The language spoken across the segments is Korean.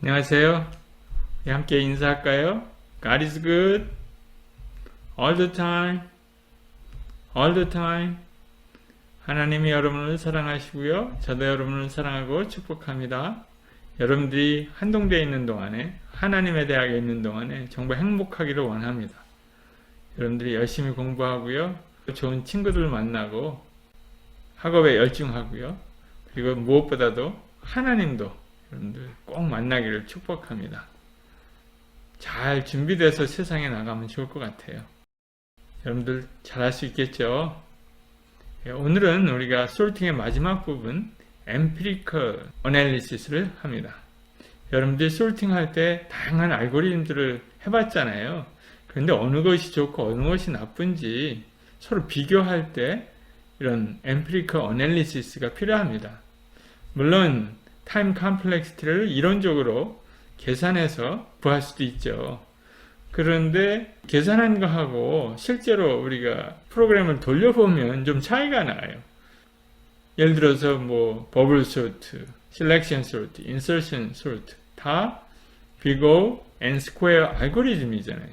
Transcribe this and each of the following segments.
안녕하세요. 함께 인사할까요? God is good all the time. all the time. 하나님이 여러분을 사랑하시고요. 저도 여러분을 사랑하고 축복합니다. 여러분들이 한동대에 있는 동안에, 하나님의 대학에 있는 동안에 정말 행복하기를 원합니다. 여러분들이 열심히 공부하고요. 좋은 친구들 만나고 학업에 열중하고요. 그리고 무엇보다도 하나님도 여러분들 꼭 만나기를 축복합니다. 잘 준비돼서 세상에 나가면 좋을 것 같아요. 여러분들 잘할 수 있겠죠? 오늘은 우리가 솔팅의 마지막 부분 Empirical Analysis를 합니다. 여러분들이 솔팅할 때 다양한 알고리즘들을 해봤잖아요. 그런데 어느 것이 좋고 어느 것이 나쁜지 서로 비교할 때 이런 Empirical Analysis가 필요합니다. 물론 타임 컴플렉시티를 이론적으로 계산해서 구할 수도 있죠. 그런데 계산한 거하고 실제로 우리가 프로그램을 돌려보면 좀 차이가 나요. 예를 들어서 버블 소트, 셀렉션 소트, 인서션 소트 다 비고 앤 스퀘어 알고리즘이잖아요.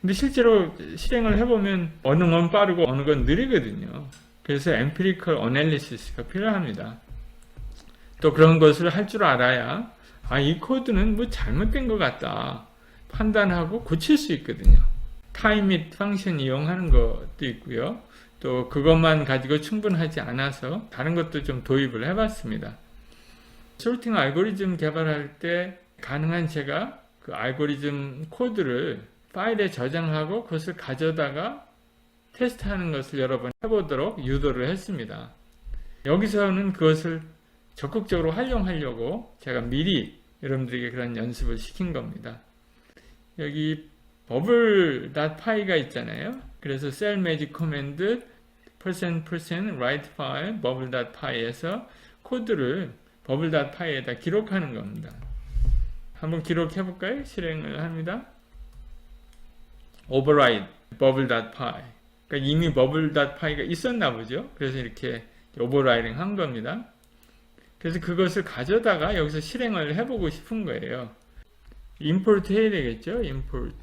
근데 실제로 실행을 해보면 어느 건 빠르고 어느 건 느리거든요. 그래서 엠피리컬 어널리시스가 필요합니다. 또 그런 것을 할 줄 알아야 이 코드는 잘못된 것 같다 판단하고 고칠 수 있거든요. 타임 및 펑션 이용하는 것도 있고요. 또 그것만 가지고 충분하지 않아서 다른 것도 좀 도입을 해봤습니다. 솔팅 알고리즘 개발할 때 가능한 제가 그 알고리즘 코드를 파일에 저장하고 그것을 가져다가 테스트하는 것을 여러 번 해보도록 유도를 했습니다. 여기서는 그것을 적극적으로 활용하려고 제가 미리 여러분들에게 그런 연습을 시킨 겁니다. 여기 bubble.py가 있잖아요. 그래서 cell magic command %write file bubble.py에서 코드를 bubble.py에다 기록하는 겁니다. 한번 기록해 볼까요? 실행을 합니다. override bubble.py. 그러니까 이미 bubble.py가 있었나 보죠. 그래서 이렇게 오버라이딩 한 겁니다. 그래서 그것을 가져다가 여기서 실행을 해보고 싶은 거예요. import 해야 되겠죠? import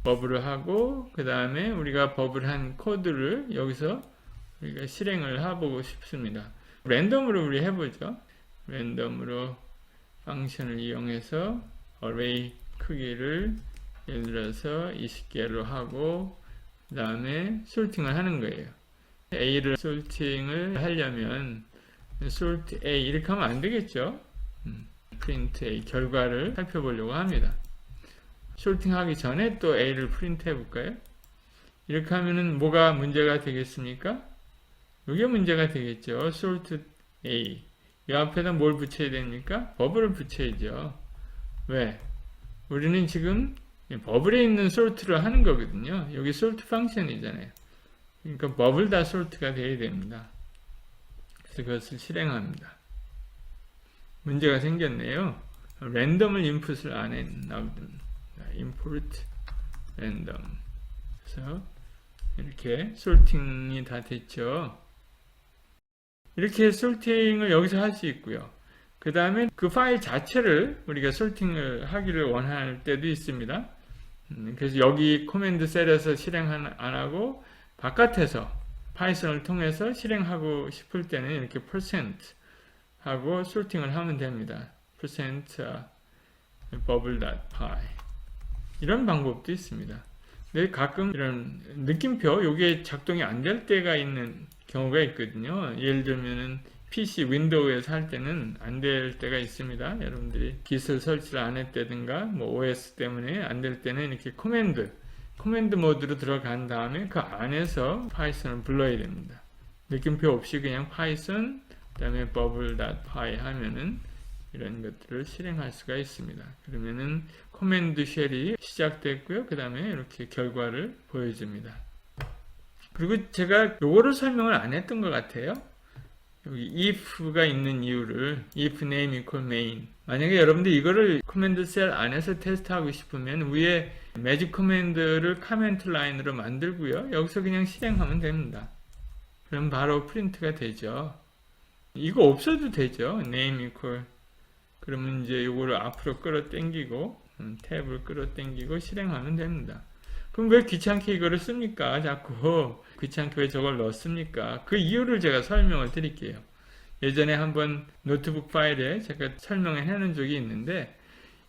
버블을 하고 그 다음에 우리가 버블한 코드를 여기서 우리가 실행을 해보고 싶습니다. 랜덤으로 우리 해보죠. 랜덤으로 펑션을 이용해서 array 크기를 예를 들어서 20개로 하고 그 다음에 솔팅을 하는 거예요. A를 솔팅을 하려면 sort A 이렇게 하면 안 되겠죠. print A 결과를 살펴보려고 합니다. 솔팅하기 전에 또 A를 프린트 해볼까요? 이렇게 하면은 뭐가 문제가 되겠습니까? 이게 문제가 되겠죠. sort A 이 앞에다 뭘 붙여야 됩니까? 버블을 붙여야죠. 왜? 우리는 지금 버블에 있는 sort를 하는 거거든요. 여기 sort 펑션이잖아요. 그러니까 버블 다 sort가 돼야 됩니다. 그래서 그것을 실행합니다. 문제가 생겼네요. 랜덤을 인풋을 안 했나보다. import random. 그래서 이렇게 솔팅이 다 됐죠. 이렇게 솔팅을 여기서 할 수 있고요. 그 다음에 그 파일 자체를 우리가 솔팅을 하기를 원할 때도 있습니다. 그래서 여기 코맨드 셀에서 실행 안 하고 바깥에서 파이썬을 통해서 실행하고 싶을 때는 이렇게 % 하고 솔팅을 하면 됩니다. % bubble.py 이런 방법도 있습니다. 근데 가끔 이런 느낌표 이게 작동이 안 될 때가 있는 경우가 있거든요. 예를 들면은 PC 윈도우에서 할 때는 안 될 때가 있습니다. 여러분들이 깃을 설치를 안 했다든가 OS 때문에 안 될 때는 이렇게 코맨드 모드로 들어간 다음에 그 안에서 파이썬을 불러야 됩니다. 느낌표 없이 그냥 파이썬 그 다음에 bubble.py 하면은 이런 것들을 실행할 수가 있습니다. 그러면은 커맨드 쉘이 시작됐고요. 그 다음에 이렇게 결과를 보여줍니다. 그리고 제가 요거를 설명을 안 했던 것 같아요. 여기 if가 있는 이유를 if name equal main. 만약에 여러분들 이거를 커맨드 셀 안에서 테스트하고 싶으면 위에 매직 커맨드를 카멘트 라인으로 만들고요. 여기서 그냥 실행하면 됩니다. 그럼 바로 프린트가 되죠. 이거 없어도 되죠. name equal. 그러면 이제 요거를 앞으로 끌어당기고 탭을 끌어당기고 실행하면 됩니다. 그럼 왜 귀찮게 이거를 씁니까? 자꾸 귀찮게 왜 저걸 넣습니까? 그 이유를 제가 설명을 드릴게요. 예전에 한번 노트북 파일에 제가 설명을 해놓은 적이 있는데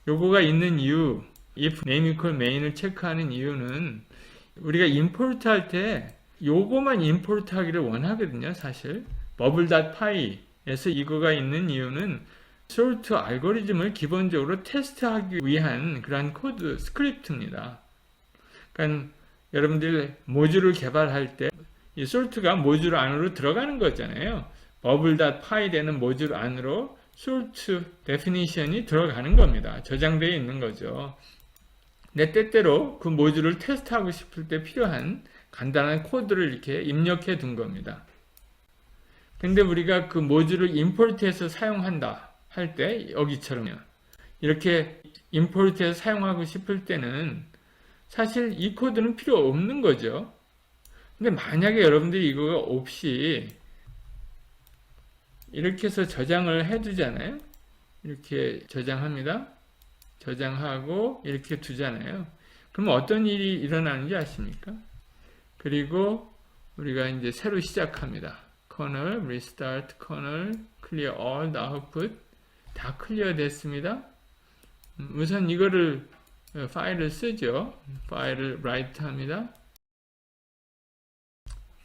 요거가 있는 이유, if name equal main을 체크하는 이유는 우리가 임포트 할 때 요거만 임포트 하기를 원하거든요. 사실 bubble.py에서 이거가 있는 이유는 sort 알고리즘을 기본적으로 테스트하기 위한 그런 코드 스크립트입니다. 그러니까 여러분들 모듈을 개발할 때 이 sort가 모듈 안으로 들어가는 거잖아요. bubble.py라는 모듈 안으로 sort definition이 들어가는 겁니다. 저장되어 있는 거죠. 내 때때로 그 모듈을 테스트하고 싶을 때 필요한 간단한 코드를 이렇게 입력해 둔 겁니다. 근데 우리가 그 모듈을 임포트해서 사용한다 할 때 여기처럼요. 이렇게 임포트해서 사용하고 싶을 때는 사실 이 코드는 필요 없는 거죠. 근데 만약에 여러분들이 이거 없이 이렇게 해서 저장을 해두잖아요. 이렇게 저장합니다. 저장하고 이렇게 두잖아요. 그러면 어떤 일이 일어나는지 아십니까? 그리고 우리가 이제 새로 시작합니다. kernel, restart kernel, clear all the output 다 클리어 됐습니다. 우선 이거를 파일을 쓰죠. 파일을 write 합니다.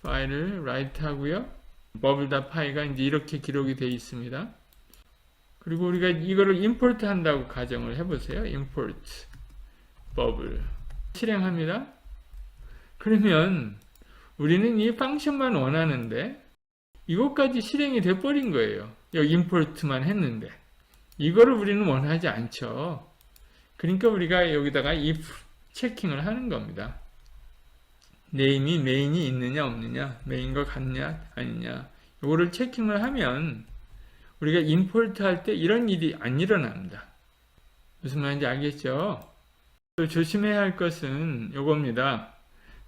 파일을 write 하고요. bubble.py가 이제 이렇게 기록이 되어 있습니다. 그리고 우리가 이거를 import 한다고 가정을 해보세요. import bubble 실행합니다. 그러면 우리는 이 펑션만 원하는데 이것까지 실행이 돼 버린 거예요. 여기 import만 했는데 이거를 우리는 원하지 않죠. 그러니까 우리가 여기다가 if 체킹을 하는 겁니다. name이 main이 있느냐 없느냐, main과 같냐 아니냐, 이거를 체킹을 하면 우리가 import 할 때 이런 일이 안 일어납니다. 무슨 말인지 알겠죠? 또 조심해야 할 것은 이겁니다.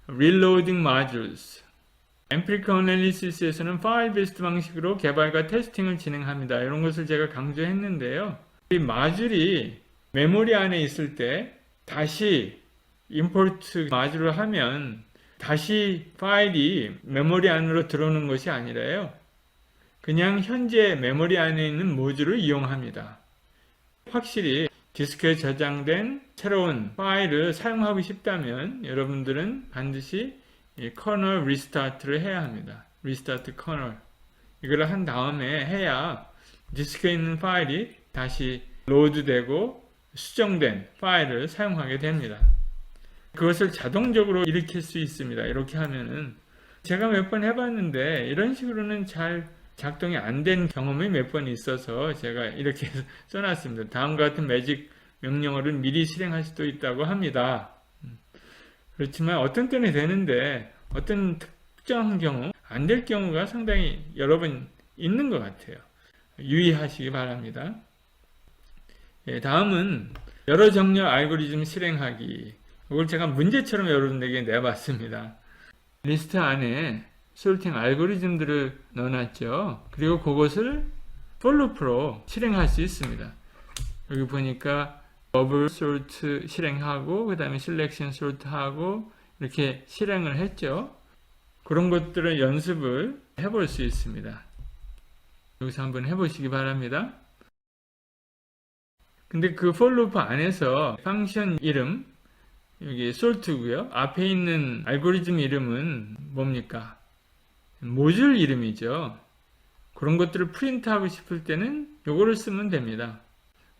reloading modules. empirical analysis에서는 file based 방식으로 개발과 테스팅을 진행합니다. 이런 것을 제가 강조했는데요. 이 마줄이 메모리 안에 있을 때 다시 import 마줄을 하면 다시 파일이 메모리 안으로 들어오는 것이 아니라요. 그냥 현재 메모리 안에 있는 모듈을 이용합니다. 확실히 디스크에 저장된 새로운 파일을 사용하고 싶다면 여러분들은 반드시 kernel restart를 해야 합니다. restart kernel. 이걸 한 다음에 해야 디스크에 있는 파일이 다시 로드되고 수정된 파일을 사용하게 됩니다. 그것을 자동적으로 일으킬 수 있습니다. 이렇게 하면은 제가 몇 번 해봤는데 이런 식으로는 잘 작동이 안 된 경험이 몇 번 있어서 제가 이렇게 써놨습니다. 다음과 같은 매직 명령어를 미리 실행할 수도 있다고 합니다. 그렇지만 어떤 때는 되는데 어떤 특정한 경우 안 될 경우가 상당히 여러 번 있는 것 같아요. 유의하시기 바랍니다. 다음은 여러 정렬 알고리즘 실행하기. 이걸 제가 문제처럼 여러분들에게 내봤습니다. 리스트 안에 솔팅 알고리즘들을 넣어놨죠. 그리고 그것을 for loop로 실행할 수 있습니다. 여기 보니까 bubble sort 실행하고 그 다음에 selection sort 하고 이렇게 실행을 했죠. 그런 것들을 연습을 해볼 수 있습니다. 여기서 한번 해보시기 바랍니다. 근데 그 for loop 안에서 펑션 이름 여기 sort고요. 앞에 있는 알고리즘 이름은 뭡니까? 모듈 이름이죠. 그런 것들을 프린트하고 싶을 때는 요거를 쓰면 됩니다.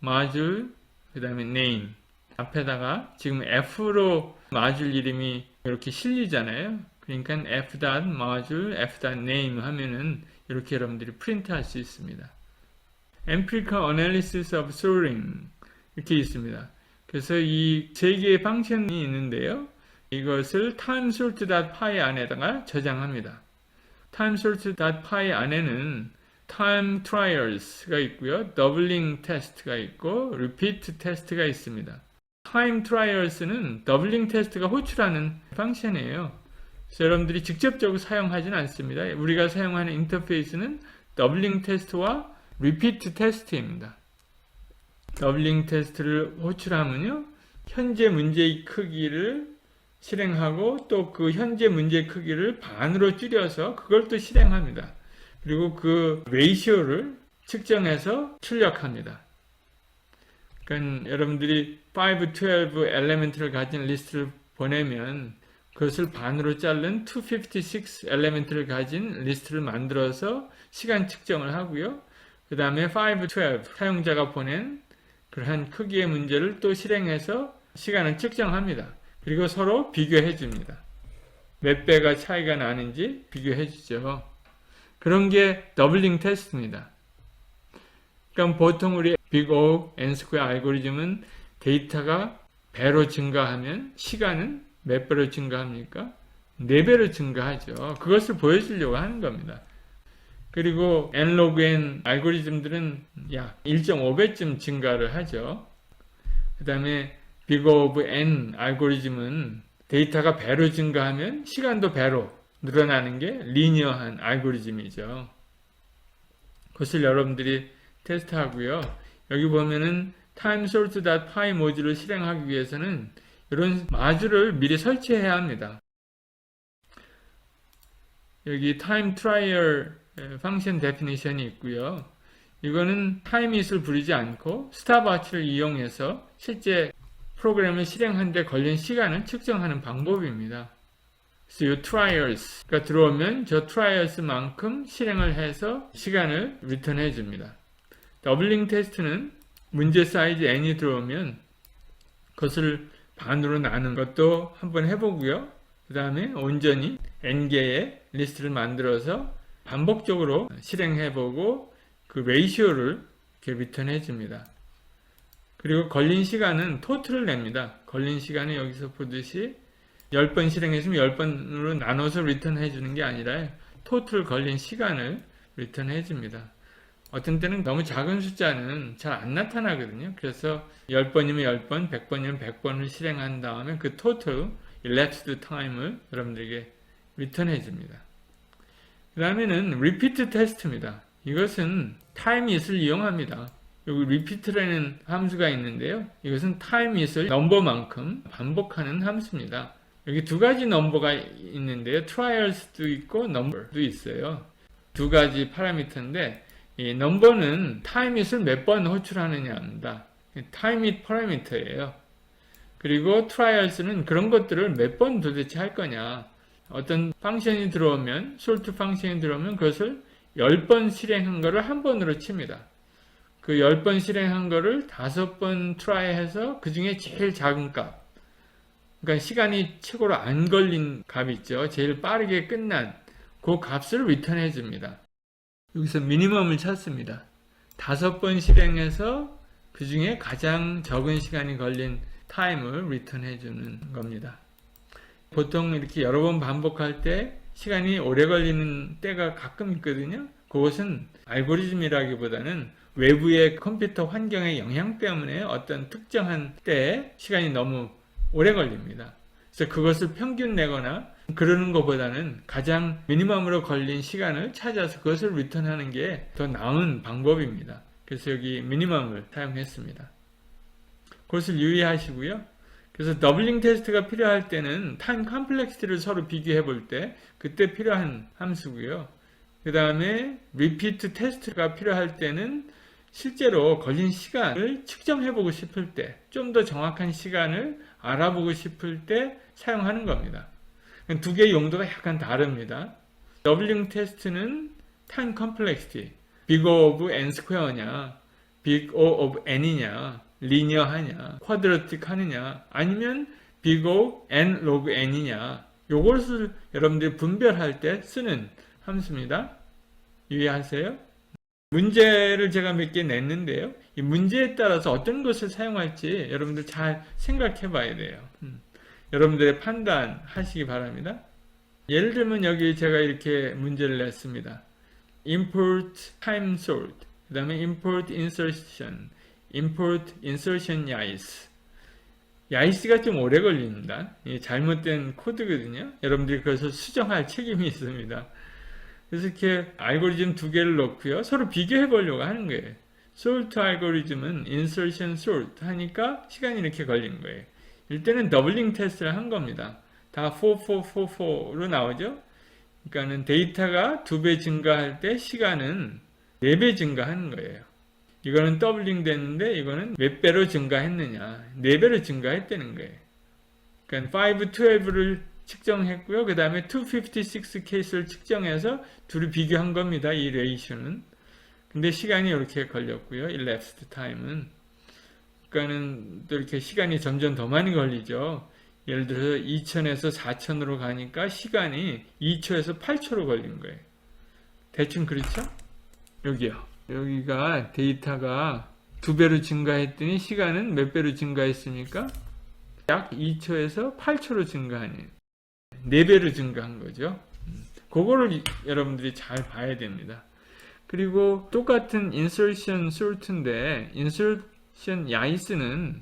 module 그 다음에 name 앞에다가 지금 F로 module 이름이 이렇게 실리잖아요. 그러니까 f.module, f.name 하면은 이렇게 여러분들이 프린트할 수 있습니다. empirical analysis of sorting 이렇게 있습니다. 그래서 이 세 개의 펑션이 있는데요. 이것을 timesort.py 안에다가 저장합니다. timesort.py 안에는 time trials가 있고요. doubling test가 있고 repeat test가 있습니다. time trials는 doubling test가 호출하는 펑션이에요. 그래서 여러분들이 직접적으로 사용하지는 않습니다. 우리가 사용하는 인터페이스는 doubling test와 repeat test입니다. doubling test를 호출하면요, 현재 문제의 크기를 실행하고 또 그 현재 문제의 크기를 반으로 줄여서 그걸 또 실행합니다. 그리고 그 레이시오를 측정해서 출력합니다. 그러니까 여러분들이 5, 12 엘리멘트를 가진 리스트를 보내면 그것을 반으로 자른 256 엘리멘트를 가진 리스트를 만들어서 시간 측정을 하고요. 그 다음에 5, 12 사용자가 보낸 그러한 크기의 문제를 또 실행해서 시간을 측정합니다. 그리고 서로 비교해 줍니다. 몇 배가 차이가 나는지 비교해 주죠. 그런 게 더블링 테스트입니다. 그러니까 보통 우리 빅 O, N-스퀘어 알고리즘은 데이터가 배로 증가하면 시간은 몇 배로 증가합니까? 4배로 증가하죠. 그것을 보여주려고 하는 겁니다. 그리고 N-log-N 알고리즘들은 약 1.5배쯤 증가를 하죠. 그 다음에 빅 O of N 알고리즘은 데이터가 배로 증가하면 시간도 배로 늘어나는 게 리니어한 알고리즘이죠. 그것을 여러분들이 테스트하고요. 여기 보면은 timesort.py 모듈을 실행하기 위해서는 이런 마주를 미리 설치해야 합니다. 여기 time trial function definition이 있고요. 이거는 timeit을 부리지 않고 스탑워치를 이용해서 실제 프로그램을 실행하는 데 걸린 시간을 측정하는 방법입니다. 그래서 이 trials가 들어오면 저 trials만큼 실행을 해서 시간을 리턴해 줍니다. 더블링 테스트는 문제 사이즈 n이 들어오면 그것을 반으로 나눈 것도 한번 해보고요. 그 다음에 온전히 n개의 리스트를 만들어서 반복적으로 실행해보고 그 레이시오를 이렇게 리턴해 줍니다. 그리고 걸린 시간은 토탈을 냅니다. 걸린 시간은 여기서 보듯이 10번 실행했으면 10번으로 나눠서 리턴해 주는 게 아니라 토탈 걸린 시간을 리턴해 줍니다. 어떤 때는 너무 작은 숫자는 잘 안 나타나거든요. 그래서 10번이면 10번, 100번이면 100번을 실행한 다음에 그 토탈 elapsed time을 여러분들에게 리턴해 줍니다. 그 다음에는 repeat test입니다. 이것은 timeit을 이용합니다. 여기 repeat라는 함수가 있는데요. 이것은 timeit을 넘버만큼 반복하는 함수입니다. 여기 두 가지 넘버가 있는데요. trials도 있고 number도 있어요. 두 가지 파라미터인데 이 넘버는 timeit을 몇 번 호출하느냐입니다. timeit 파라미터예요. 그리고 trials는 그런 것들을 몇 번 도대체 할 거냐. 어떤 펑션이 들어오면 sort 펑션이 들어오면 그것을 10번 실행한 거를 한 번으로 칩니다. 그 10번 실행한 거를 5번 트라이 해서 그 중에 제일 작은 값, 그러니까 시간이 최고로 안 걸린 값 있죠. 제일 빠르게 끝난 그 값을 리턴해 줍니다. 여기서 미니멈을 찾습니다. 5번 실행해서 그 중에 가장 적은 시간이 걸린 타임을 리턴해 주는 겁니다. 보통 이렇게 여러 번 반복할 때 시간이 오래 걸리는 때가 가끔 있거든요. 그것은 알고리즘이라기보다는 외부의 컴퓨터 환경의 영향 때문에 어떤 특정한 때에 시간이 너무 오래 걸립니다. 그래서 그것을 평균 내거나 그러는 것보다는 가장 미니멈으로 걸린 시간을 찾아서 그것을 리턴하는 게 더 나은 방법입니다. 그래서 여기 미니멈을 사용했습니다. 그것을 유의하시고요. 그래서 더블링 테스트가 필요할 때는 타임 컴플렉시티를 서로 비교해 볼 때 그때 필요한 함수고요. 그 다음에 리피트 테스트가 필요할 때는 실제로 걸린 시간을 측정해 보고 싶을 때, 좀 더 정확한 시간을 알아보고 싶을 때 사용하는 겁니다. 두 개의 용도가 약간 다릅니다. 더블링 테스트는 타임 컴플렉시티, 빅 O of n 스퀘어냐, 빅 O of n이냐, 리니어하냐, 쿼드라틱 하느냐, 아니면 빅 O n log n이냐, 요것을 여러분들이 분별할 때 쓰는 함수입니다. 유의하세요. 문제를 제가 몇 개 냈는데요. 이 문제에 따라서 어떤 것을 사용할지 여러분들 잘 생각해 봐야 돼요. 여러분들의 판단하시기 바랍니다. 예를 들면 여기 제가 이렇게 문제를 냈습니다. import time sort, 그 다음에 import insertion, import insertion yace. 야이스가 좀 오래 걸립니다. 잘못된 코드거든요. 여러분들이 그것을 수정할 책임이 있습니다. 그래서 이렇게 알고리즘 두 개를 넣고요. 서로 비교해 보려고 하는 거예요. sort 알고리즘은 insertion sort 하니까 시간이 이렇게 걸린 거예요. 이때는 더블링 테스트를 한 겁니다. 다 4444로 나오죠. 그러니까는 데이터가 2배 증가할 때 시간은 4배 증가하는 거예요. 이거는 더블링 됐는데 이거는 몇 배로 증가했느냐. 4배로 증가했다는 거예요. 그러니까 512를 측정했고요. 그 다음에 256 케이스를 측정해서 둘이 비교한 겁니다. 이 레이쇼는. 근데 시간이 이렇게 걸렸고요. elapsed time은. 그러니까는 또 이렇게 시간이 점점 더 많이 걸리죠. 예를 들어서 2000에서 4000으로 가니까 시간이 2초에서 8초로 걸린 거예요. 대충 그렇죠? 여기요. 여기가 데이터가 2배로 증가했더니 시간은 몇 배로 증가했습니까? 약 2초에서 8초로 증가하는 4배로 증가한 거죠. 그거를 여러분들이 잘 봐야 됩니다. 그리고 똑같은 insertion sort인데 insertion yace는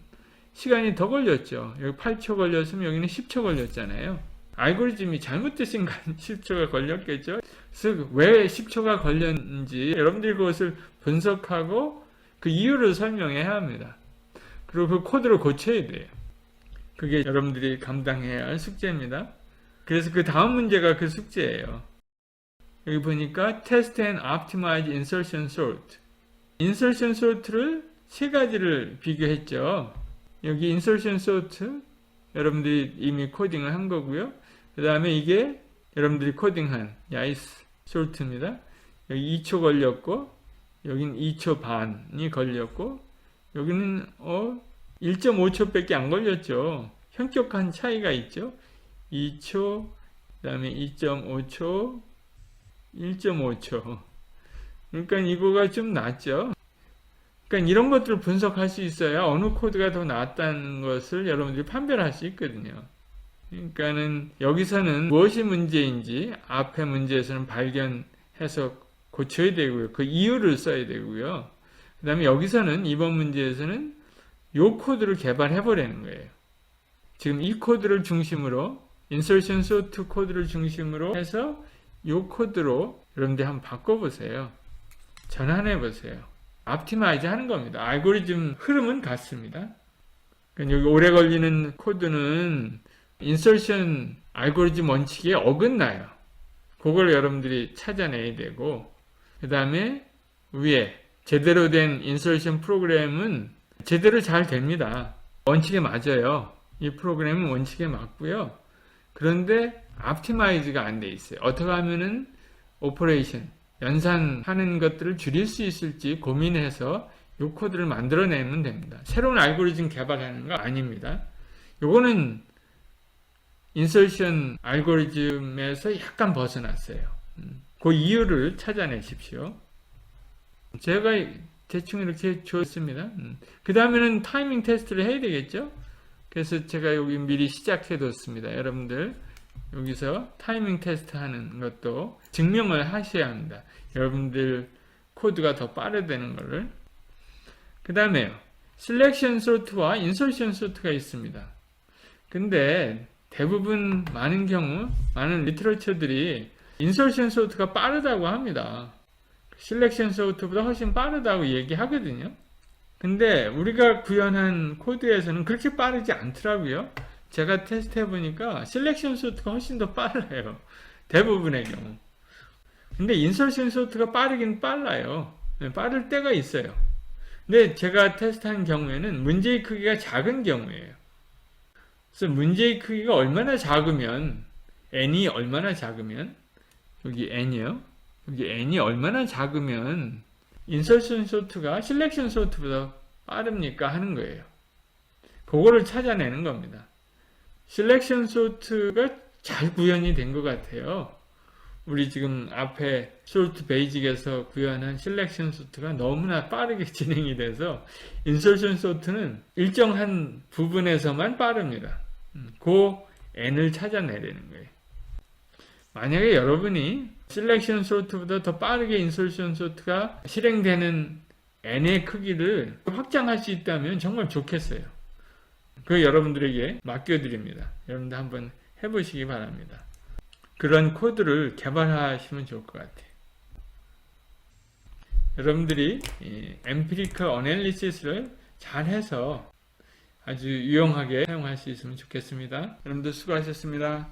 시간이 더 걸렸죠. 여기 8초 걸렸으면 여기는 10초 걸렸잖아요. 알고리즘이 잘못되신 건 10초가 걸렸겠죠. 그래서 왜 10초가 걸렸는지 여러분들이 그것을 분석하고 그 이유를 설명해야 합니다. 그리고 그 코드를 고쳐야 돼요. 그게 여러분들이 감당해야 할 숙제입니다. 그래서 그 다음 문제가 그 숙제예요. 여기 보니까 Test and Optimize Insertion Sort. Insertion Sort를 세 가지를 비교했죠. 여기 Insertion Sort 여러분들이 이미 코딩을 한 거고요. 그 다음에 이게 여러분들이 코딩한 야이스 솔트입니다. 여기 2초 걸렸고 여기는 2초 반이 걸렸고 여기는 1.5초밖에 안 걸렸죠. 현격한 차이가 있죠. 2초, 그 다음에 2.5초, 1.5초. 그러니까 이거가 좀 낫죠. 그러니까 이런 것들을 분석할 수 있어야 어느 코드가 더 낫다는 것을 여러분들이 판별할 수 있거든요. 그러니까는 여기서는 무엇이 문제인지 앞에 문제에서는 발견해서 고쳐야 되고요. 그 이유를 써야 되고요. 그 다음에 여기서는 이번 문제에서는 이 코드를 개발해 보라는 거예요. 지금 이 코드를 중심으로 insertion sort 코드를 중심으로 해서 이 코드로 여러분들 한번 바꿔보세요. 전환해 보세요. optimize 하는 겁니다. 알고리즘 흐름은 같습니다. 그러니까 여기 오래 걸리는 코드는 인서션 알고리즘 원칙에 어긋나요. 그걸 여러분들이 찾아내야 되고 그 다음에 위에 제대로 된 인서션 프로그램은 제대로 잘 됩니다. 원칙에 맞아요. 이 프로그램은 원칙에 맞고요. 그런데 optimize가 안 돼 있어요. 어떻게 하면은 오퍼레이션 연산하는 것들을 줄일 수 있을지 고민해서 이 코드를 만들어내면 됩니다. 새로운 알고리즘 개발하는 거 아닙니다. 요거는 인서션 알고리즘에서 약간 벗어났어요. 그 이유를 찾아내십시오. 제가 대충 이렇게 줬습니다. 그 다음에는 타이밍 테스트를 해야 되겠죠? 그래서 제가 여기 미리 시작해 뒀습니다. 여러분들 여기서 타이밍 테스트 하는 것도 증명을 하셔야 합니다. 여러분들 코드가 더 빠르다는 것을. 그 다음에요. 셀렉션 sort와 인서션 sort가 있습니다. 근데 대부분 많은 경우 많은 리터러처들이 인서션 sort가 빠르다고 합니다. 셀렉션 sort보다 훨씬 빠르다고 얘기하거든요. 근데 우리가 구현한 코드에서는 그렇게 빠르지 않더라고요. 제가 테스트 해보니까 셀렉션 sort가 훨씬 더 빨라요. 대부분의 경우. 근데 인서션 sort가 빠르긴 빨라요. 빠를 때가 있어요. 근데 제가 테스트한 경우에는 문제의 크기가 작은 경우예요. 그래서 문제의 크기가 얼마나 작으면 n이 얼마나 작으면 여기 n이요. 여기 n이 얼마나 작으면 인서션 sort가 셀렉션 sort보다 빠릅니까 하는 거예요. 그거를 찾아내는 겁니다. 셀렉션 sort가 잘 구현이 된 것 같아요. 우리 지금 앞에 솔트 베이직에서 구현한 실렉션 소트가 너무나 빠르게 진행이 돼서 인설션 소트는 일정한 부분에서만 빠릅니다. 그 n을 찾아내려는 거예요. 만약에 여러분이 실렉션 소트보다 더 빠르게 인설션 소트가 실행되는 n의 크기를 확장할 수 있다면 정말 좋겠어요. 그 여러분들에게 맡겨드립니다. 여러분들 한번 해보시기 바랍니다. 그런 코드를 개발하시면 좋을 것 같아요. 여러분들이 엠피리컬 어널리시스를 잘 해서 아주 유용하게 사용할 수 있으면 좋겠습니다. 여러분들 수고하셨습니다.